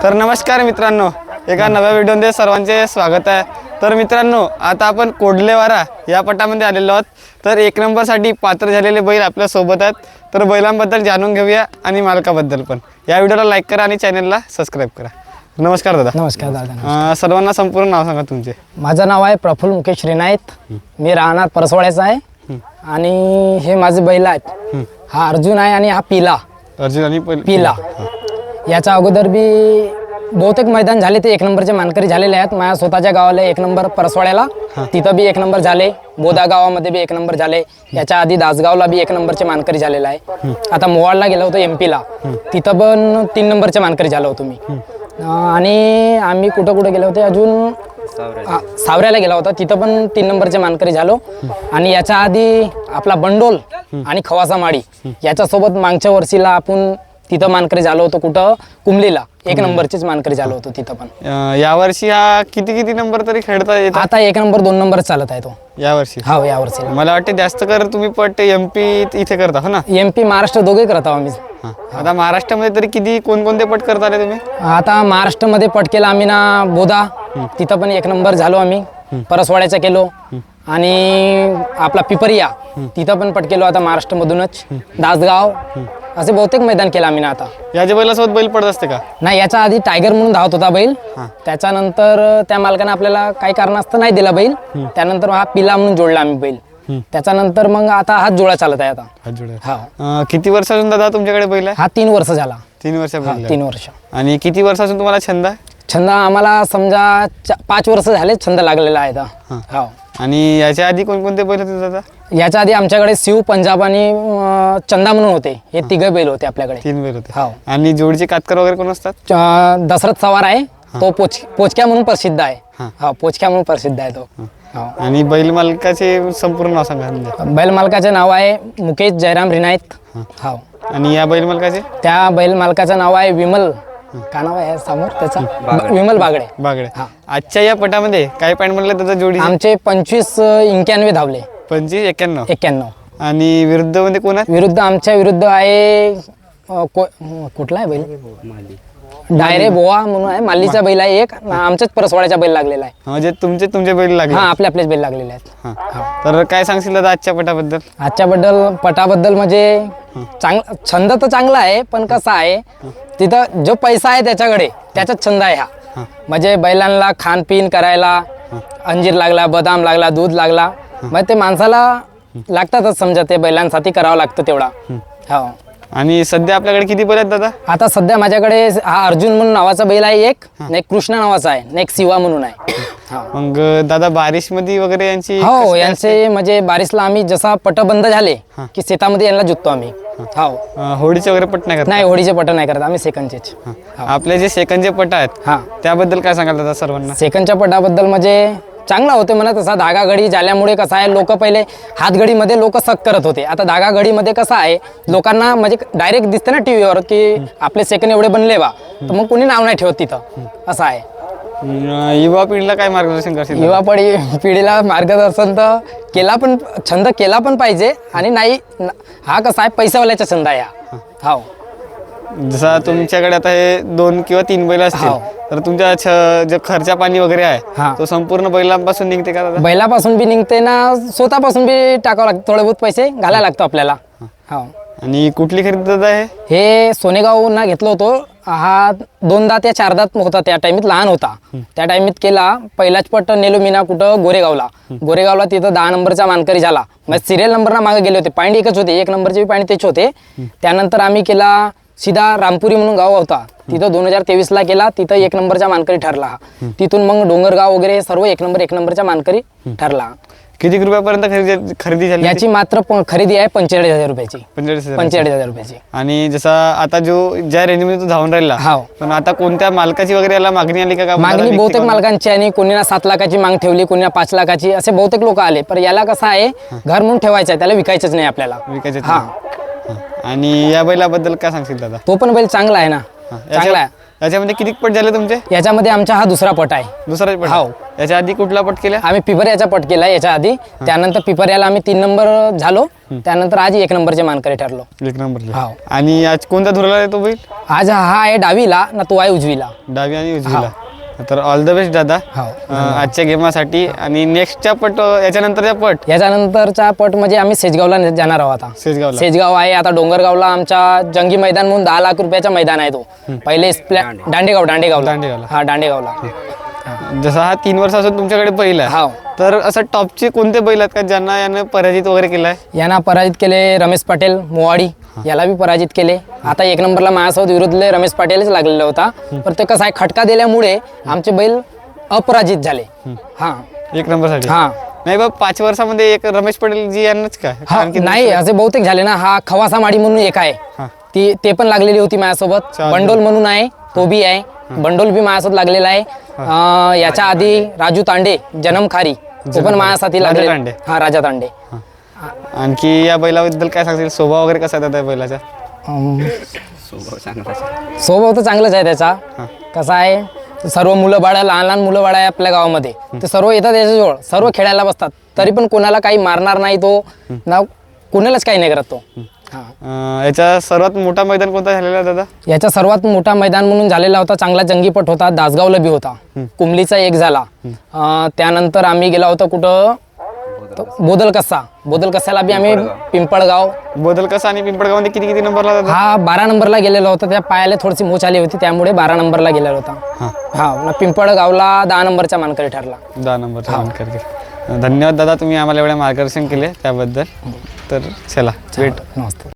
तर नमस्कार मित्रांनो, एका नव्या व्हिडिओमध्ये सर्वांचे स्वागत आहे। तर मित्रांनो, आता आपण कोडलेवारा या पटामध्ये आलेलो आहोत। तर एक नंबरसाठी पात्र झालेले बैल आपल्या सोबत आहेत। तर बैलांबद्दल जाणून घेऊया आणि मालकाबद्दल पण। या व्हिडिओला लाईक करा आणि चॅनलला सबस्क्राइब करा। नमस्कार दादा। नमस्कार दादा। सर्वांना संपूर्ण नाव सांगा तुमचे। माझं नाव आहे प्रफुल्ल मुकेश श्रीनाथ। मी राहणार परसवाड्याचा आहे आणि हे माझे बैल आहेत। हा अर्जुन आहे आणि हा पिला। अर्जुन आणि पिला याच्या अगोदर बी बहुतेक मैदान झाले, ते एक नंबरचे मानकरी झालेले आहेत। माझ्या स्वतःच्या गावाला एक नंबर परसवाड्याला, तिथं बी एक नंबर झाले। बोदा गावामध्ये बी एक नंबर झाले। याच्या आधी दासगावला बी एक नंबरचे मानकरी झालेला आहे। आता मोवाडला गेलो होतो एमपीला, तिथं पण 3 नंबरचे मानकरी झालो होतो मी। आणि आम्ही कुठं गेलो होते, अजून सावऱ्याला गेला होता, तिथं पण 3 नंबरचे मानकरी झालो। आणि याच्या आधी आपला बंडोल आणि खवासा माडी याच्यासोबत मागच्या वर्षीला आपण तिथं मानकरी झालो होतो। कुठं कुंबलीला 1 नंबरचेच मानकरी झालो होतो तिथं पण। यावर्षी हा किती नंबर तरी खेळता येतो? आता 1 नंबर 2 नंबर चालत आहे तो यावर्षी। हो, यावर्षी मला वाटते जास्त कर तुम्ही पट एमपी इथे करता हो ना? एमपी महाराष्ट्र दोघे करत आहोत आम्ही। आता महाराष्ट्रामध्ये तरी किती कोणकोणते पट करता रे तुम्ही? आता महाराष्ट्रामध्ये पट केला आम्ही ना, बोदा तिथं पण 1 नंबर झालो आम्ही। परसवाड्याचा केलो आणि आपला पिपरिया तिथं पण पट केलो आता महाराष्ट्रामधूनच। दासगाव असे बहुतेक मैदान केलं आम्ही ना। आता याच्या बैलासोबत बैल पडत असते का? नाही, याच्या आधी टायगर म्हणून धावत होता बैल। त्याच्यानंतर त्या मालकाने आपल्याला काही कारणास्तव नाही दिला बैल। त्यानंतर हा पिला म्हणून जोडला आम्ही बैल। त्याच्यानंतर मग आता हा जोडा चालत आहे आता। हा, किती वर्षापासून दादा तुमच्याकडे बैल आहे? हा 3 वर्ष झाला। 3 वर्षापासून? 3 वर्ष। आणि किती वर्षापासून तुम्हाला छंद आहे? छंद आम्हाला समजा 5 वर्ष झाले छंद लागलेला आहे आता। हो। आणि याच्या आधी कोणकोणते बैल होते दादा? याच्या आधी आमच्याकडे शिव, पंजाब आणि चंदा म्हणून होते। हे 3 बैल होते आपल्याकडे। 3 बैल होते। हो। आणि जोडीचे कातकर वगैरे कोण असतात? दशरथ सवार आहे तो, पोचक्या म्हणून प्रसिद्ध आहे। हा, पोचक्या म्हणून प्रसिद्ध आहे तो। आणि बैल मालकाचे संपूर्ण नाव सांगा। बैल मालकाचे नाव आहे मुकेश जयराम रिनायत। हो। आणि या बैल मालकाचे? त्या बैल मालकाचं नाव आहे विमल, का नाव आहे समोर त्याचा? विमल बागडे। आजच्या या पटामध्ये काय पॉईंट म्हटले दादा जोडी? आमचे 25-91 धावले। 25-91। आणि विरुद्ध मध्ये कोण आहे? विरुद्ध आमच्या विरुद्ध आहे कुठला आहे बैल? डायरे बोवा म्हणून आहे, मालीचा बैल आहे एक। आमच्याच परसवाड्याचा बैल लागलेला आहे। म्हणजे तुमचे बैल लागले? हा, आपलेच बैल लागलेले आहेत। तर काय सांगशील दादा आजच्या पटाबद्दल? आजच्या पटाबद्दल म्हणजे छंद तर चांगला आहे, पण कसं आहे तिथं जो पैसा आहे त्याच्याकडे, त्याचाच छंद आहे हा। म्हणजे बैलांना खानपिन करायला अंजीर लागला, बदाम लागला, दूध लागला, मग ते माणसाला लागतातच समजा, ते बैलांसाठी करावं लागतं तेवढा। हो। आणि सध्या आपल्याकडे किती बैल आहेत दादा? आता सध्या माझ्याकडे हा अर्जुन म्हणून नावाचा बैल आहे एक, एक कृष्ण नावाचा आहे, एक शिवा म्हणून आहे। मग दादा बारिश मध्ये वगैरे यांची? हो, यांचे म्हणजे बारिशला आम्ही जसा पट बंद झाले की शेतामध्ये यांना जुततो आम्ही। हो। होडीचे वगैरे पट नाही करत? नाही, होडीचे पट नाही करत आम्ही, सेकंडचेच। आपले जे सेकंडचे पट आहेत त्याबद्दल काय सांगाल दादा सर्वांना? सेकंडच्या पटाबद्दल म्हणजे चांगला होते म्हणा तसा। धागा घडी झाल्यामुळे कसं आहे, लोक पहिले हातघडीमध्ये लोक सक करत होते, आता धागा घडीमध्ये कसं आहे लोकांना म्हणजे डायरेक्ट दिसते ना टीव्हीवर की आपले सेकंड एवढे बनले बा, तर मग कोणी नाव नाही ठेवत तिथं, असं आहे। युवा पिढीला काय मार्गदर्शन करशील? युवा पिढीला मार्गदर्शन तर छंद केला पण पाहिजे। आणि नाही, हा कसा आहे पैशावाल्याचा छंद आहे हा। हो। जसा तुमच्याकडे आता हे 2 किंवा 3 बैल असतील, तर तुमच्या जो खर्चा पाणी वगैरे आहे तो संपूर्ण बैलांपासून निघते का दादा? बैलापासून बी निघते ना, स्वतःपासून बी टाकावं लागतं, थोडे बहुत पैसे घालायला लागतो आपल्याला। हो। आणि कुठली खरेदी दादा आहे? हे सोनेगावना घेतलं होतं। हा 2 दात या 4 दात होता, त्या टाइमीत लहान होता, त्या टाइमीत केला। पहिलाच पट नेलो मी ना कुठं गोरेगावला तिथं 10 नंबरचा मानकरी झाला। मग सिरियल नंबरना मागे गेले होते, पॉईंट एकच होते, 1 नंबरचे पॉईंट तेच होते। त्यानंतर आम्ही केला सीधा रामपुरी म्हणून गाव होता, तिथं 2023ला केला, तिथं 1 नंबरचा मानकरी ठरला। तिथून मग डोंगरगाव वगैरे सर्व 1 नंबरच्या मानकरी ठरला। किती रुपयापर्यंत खरेदी झाली याची? मात्र खरेदी आहे 45,000 रुपयाची। 45,000 रुपयाची। आणि जसा आता ज्या रेंजमध्ये तो धावून राहिला, पण आता कोणत्या मालकाची वगैरे याला मागणी आली का? मागणी बहुतेक मालकांची, आणि कोणी 7 लाखाची माग ठेवली, कोणी 5 लाखाची, असे बहुतेक लोक आले। पण याला कसं आहे, घर म्हणून ठेवायचं आहे, त्याला विकायचंच नाही आपल्याला, विकायचं। आणि या बैलाबद्दल काय सांगशील दादा? तो पण बैल चांगला आहे ना, चांगला आहे। याच्यामध्ये किती पट झाले तुमचे? याच्यामध्ये आमचा हा दुसरा पट आहे। दुसरा पट? हो। याच्या आधी कुठला पट केला? आम्ही पिपऱ्याचा पट केला याच्या आधी, त्यानंतर पिपऱ्याला आम्ही 3 नंबर झालो, त्यानंतर आज 1 नंबरचे मानकरी ठरलो. 1 नंबर. हो. आणि आज कोणत्या धुराला आहे तो बैल? आज हा आहे डावीला ना तो आहे उजवीला. डावी आणि उजवीला. तर ऑल द बेस्ट दादा हो. आजच्या गेमासाठी. आणि नेक्स्टच्या पट याच्यानंतरच्या पट याच्यानंतरचा पट म्हणजे आम्ही सेजगावला जाणार आहोत आता. सेजगावला. सेजगाव आहे आता डोंगरगावला आमचा जंगी मैदान म्हणून 10 लाख रुपयाचा मैदान आहे तो. पहिले दांडेगावला. हा दांडेगावला. जसा हा 3 वर्षापासून तुमच्याकडे बैल आहे, हो. तर असं टॉपचे कोणते बैल आहेत का ज्यांना यानं पराजित वगैरे केलाय? यांना पराजित केले रमेश पाटील मोवाडी, याला बी पराजित केले. आता 1 नंबरला माझ्यासोबत विरुद्धले रमेश पाटीलच लागलेला होता. पण ते कसं आहे खटका दिल्यामुळे आमचे बैल अपराजित झाले. हा 1 नंबरसाठी. हा नाही बा 5 वर्षामध्ये एक रमेश पटेल जी यांनाच काय हा नाही असे बहुतेक झाले ना. हा खवासा माडी म्हणून एक आहे, ते पण लागलेली होती माझ्यासोबत. बंडोल म्हणून आहे, तो बी आहे. बंडोल बी माझ्यासोबत लागलेला आहे. याच्या आधी राजू तांडे जन्मखारी तो पण माझ्यासाठी लागले. तांडे. हा राजा तांडे. आणखी या बैलाबद्दल काय सांगतील? स्वभाव वगैरे कसा आहे त्या बैलाचा? स्वभाव तर चांगलाच आहे त्याचा. कसा आहे सर्व मुलं बाळ लहान लहान मुलं बाळ आहे आपल्या गावामध्ये, ते सर्व येतात त्याच्याजवळ, सर्व खेळायला बसतात, तरी पण कोणाला काही मारणार नाही तो ना, कोणालाच काही नाही करत तो. याचा सर्वात मोठा मैदान कोणता झालेला दादा? याचा सर्वात मोठा मैदान म्हणून झालेला होता, चांगला जंगीपट होता, दासगावला बी होता. कुंबलीचा एक झाला. त्यानंतर आम्ही गेला होता कुठं बोदल कसाला बी आम्ही पिंपळगाव. बोदल कसा आणि पिंपळगाव मध्ये किती नंबरला दादा? हा 12 नंबरला गेलेला होता. त्या पायाला थोडीशी मोच आली होती त्यामुळे 12 नंबरला गेलेला होता. हा पिंपळगावला 10 नंबरचा मानकरी ठरला. 10 नंबरचा मानकरी. धन्यवाद दादा, तुम्ही आम्हाला एवढे मार्गदर्शन केले त्याबद्दल. तर चला भेट. नमस्ते.